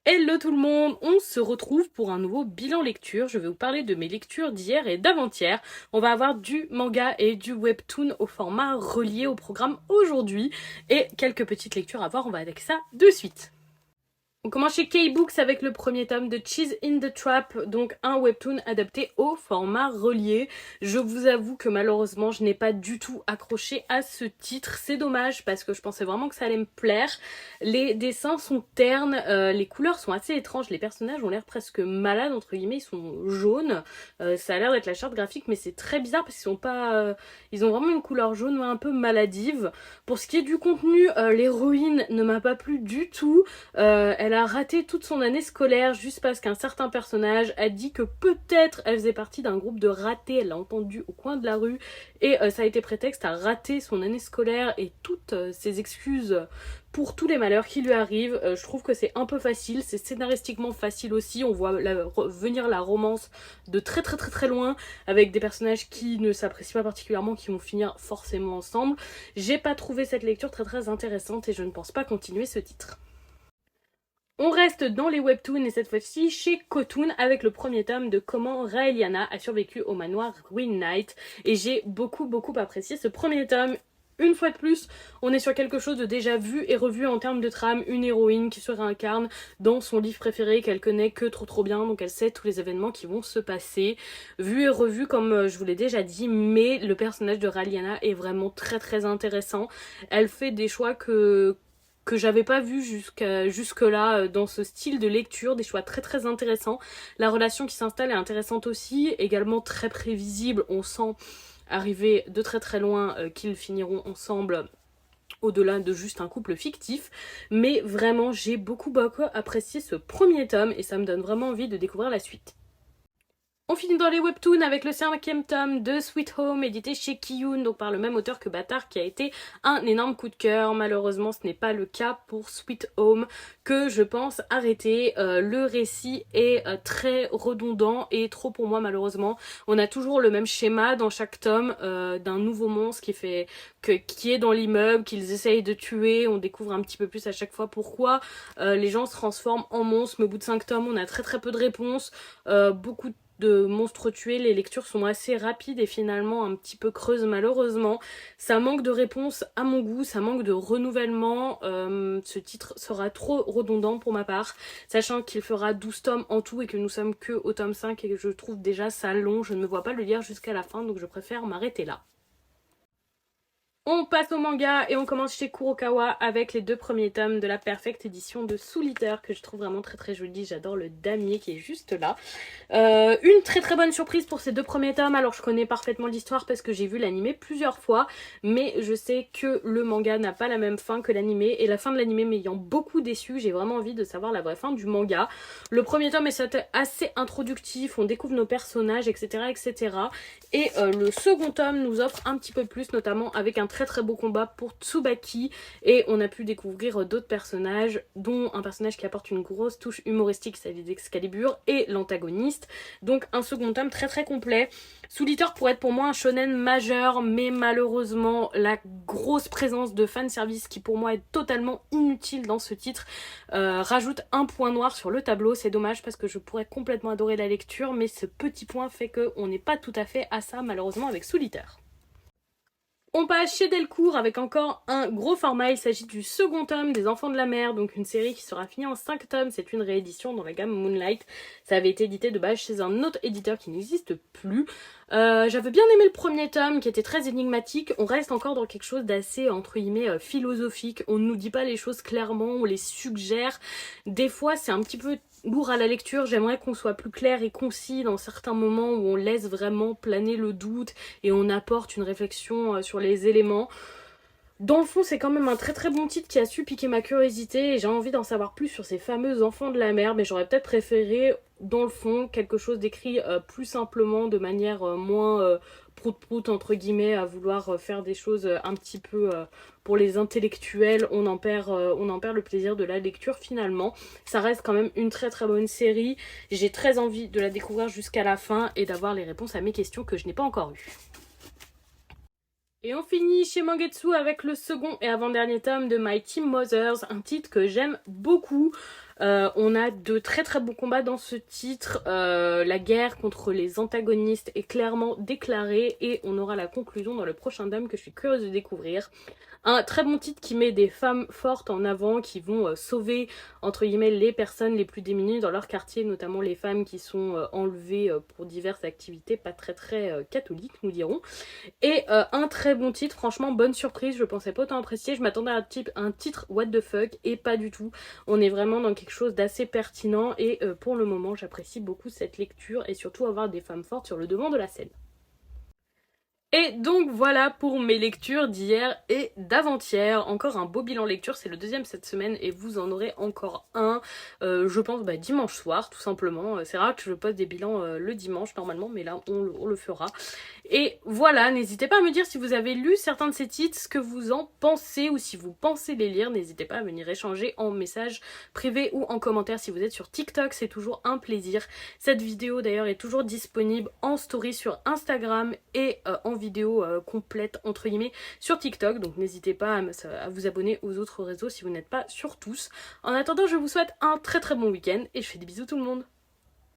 Hello tout le monde, on se retrouve pour un nouveau bilan lecture. Je vais vous parler de mes lectures d'hier et d'avant-hier. On va avoir du manga et du webtoon au format relié au programme aujourd'hui et quelques petites lectures à voir, on va avec ça de suite. On commence chez K-Books avec le premier tome de Cheese in the Trap, donc un webtoon adapté au format relié. Je vous avoue que malheureusement je n'ai pas du tout accroché à ce titre, c'est dommage parce que je pensais vraiment que ça allait me plaire. Les dessins sont ternes, les couleurs sont assez étranges, les personnages ont l'air presque malades entre guillemets, ils sont jaunes, ça a l'air d'être la charte graphique mais c'est très bizarre parce qu'ils sont pas, ils ont vraiment une couleur jaune un peu maladive. Pour ce qui est du contenu, l'héroïne ne m'a pas plu du tout. Elle a raté toute son année scolaire juste parce qu'un certain personnage a dit que peut-être elle faisait partie d'un groupe de ratés, elle l'a entendu au coin de la rue et ça a été prétexte à rater son année scolaire et toutes ses excuses pour tous les malheurs qui lui arrivent. Je trouve que c'est un peu facile, c'est scénaristiquement facile aussi, on voit venir la romance de très loin avec des personnages qui ne s'apprécient pas particulièrement, qui vont finir forcément ensemble. J'ai pas trouvé cette lecture très intéressante et je ne pense pas continuer ce titre. On reste dans les webtoons et cette fois-ci chez Cotoon avec le premier tome de Comment Raeliana a survécu au manoir Green Knight et j'ai beaucoup apprécié ce premier tome. Une fois de plus, on est sur quelque chose de déjà vu et revu en termes de trame, une héroïne qui se réincarne dans son livre préféré qu'elle connaît que trop bien, donc elle sait tous les événements qui vont se passer. Vu et revu comme je vous l'ai déjà dit, mais le personnage de Raeliana est vraiment très intéressant. Elle fait des choix que j'avais pas vu jusque là dans ce style de lecture, des choix très intéressants. La relation qui s'installe est intéressante aussi, également très prévisible, on sent arriver de très loin qu'ils finiront ensemble au-delà de juste un couple fictif, mais vraiment j'ai beaucoup apprécié ce premier tome et ça me donne vraiment envie de découvrir la suite. On finit dans les webtoons avec le 5e tome de Sweet Home édité chez Kiyun, donc par le même auteur que Bâtard, qui a été un énorme coup de cœur. Malheureusement ce n'est pas le cas pour Sweet Home que je pense arrêter. Le récit est très redondant et trop pour moi malheureusement. On a toujours le même schéma dans chaque tome d'un nouveau monstre qui est dans l'immeuble, qu'ils essayent de tuer. On découvre un petit peu plus à chaque fois pourquoi les gens se transforment en monstres, mais au bout de 5 tomes on a très peu de réponses, beaucoup de monstres tués, les lectures sont assez rapides et finalement un petit peu creuses malheureusement. Ça manque de réponses à mon goût, ça manque de renouvellement. Ce titre sera trop redondant pour ma part, sachant qu'il fera 12 tomes en tout et que nous sommes que au tome 5 et que je trouve déjà ça long, je ne me vois pas le lire jusqu'à la fin donc je préfère m'arrêter là. On passe au manga et on commence chez Kurokawa avec les 2 premiers tomes de la Perfect édition de Soul Eater que je trouve vraiment très joli. J'adore le damier qui est juste là. Une très bonne surprise pour ces 2 premiers tomes. Alors je connais parfaitement l'histoire parce que j'ai vu l'animé plusieurs fois, mais je sais que le manga n'a pas la même fin que l'animé et la fin de l'animé m'ayant beaucoup déçu, j'ai vraiment envie de savoir la vraie fin du manga. Le premier tome est assez introductif, on découvre nos personnages etc. Et le second tome nous offre un petit peu plus, notamment avec un très beau combat pour Tsubaki et on a pu découvrir d'autres personnages, dont un personnage qui apporte une grosse touche humoristique, c'est d'Excalibur, et l'antagoniste. Donc un second tome très complet. Soul Eater pourrait être pour moi un shonen majeur, mais malheureusement la grosse présence de fanservice qui pour moi est totalement inutile dans ce titre rajoute un point noir sur le tableau. C'est dommage parce que je pourrais complètement adorer la lecture, mais ce petit point fait qu'on n'est pas tout à fait à ça malheureusement avec Soul Eater. On passe chez Delcourt avec encore un gros format, il s'agit du second tome des Enfants de la Mer, donc une série qui sera finie en 5 tomes, c'est une réédition dans la gamme Moonlight. Ça avait été édité de base chez un autre éditeur qui n'existe plus. J'avais bien aimé le premier tome qui était très énigmatique, on reste encore dans quelque chose d'assez entre guillemets philosophique, on ne nous dit pas les choses clairement, on les suggère, des fois c'est un petit peu lourd à la lecture, j'aimerais qu'on soit plus clair et concis dans certains moments où on laisse vraiment planer le doute et on apporte une réflexion sur les éléments. Dans le fond, c'est quand même un très bon titre qui a su piquer ma curiosité et j'ai envie d'en savoir plus sur ces fameux enfants de la mer, mais j'aurais peut-être préféré, dans le fond, quelque chose d'écrit plus simplement, de manière moins prout-prout entre guillemets, à vouloir faire des choses un petit peu pour les intellectuels. On en perd le plaisir de la lecture finalement. Ça reste quand même une très bonne série. J'ai très envie de la découvrir jusqu'à la fin et d'avoir les réponses à mes questions que je n'ai pas encore eues. Et on finit chez Mangetsu avec le second et avant-dernier tome de My Team Mothers, un titre que j'aime beaucoup. On a de très très bons combats dans ce titre. La guerre contre les antagonistes est clairement déclarée et on aura la conclusion dans le prochain tome que je suis curieuse de découvrir. Un très bon titre qui met des femmes fortes en avant, qui vont sauver, entre guillemets, les personnes les plus démunies dans leur quartier, notamment les femmes qui sont enlevées pour diverses activités pas très catholiques, nous dirons. Et un très bon titre, franchement, bonne surprise, je pensais pas autant apprécier, je m'attendais à un titre what the fuck, et pas du tout. On est vraiment dans quelque chose d'assez pertinent, et pour le moment, j'apprécie beaucoup cette lecture, et surtout avoir des femmes fortes sur le devant de la scène. Et donc voilà pour mes lectures d'hier et d'avant-hier. Encore un beau bilan lecture, c'est le deuxième cette semaine et vous en aurez encore un, je pense dimanche soir tout simplement. C'est rare que je poste des bilans le dimanche normalement, mais là on le fera. Et voilà, n'hésitez pas à me dire si vous avez lu certains de ces titres, ce que vous en pensez ou si vous pensez les lire. N'hésitez pas à venir échanger en message privé ou en commentaire si vous êtes sur TikTok, c'est toujours un plaisir. Cette vidéo d'ailleurs est toujours disponible en story sur Instagram et en vidéo complète entre guillemets sur TikTok, donc n'hésitez pas à vous abonner aux autres réseaux si vous n'êtes pas sur tous. En attendant, je vous souhaite un très bon week-end et je fais des bisous tout le monde.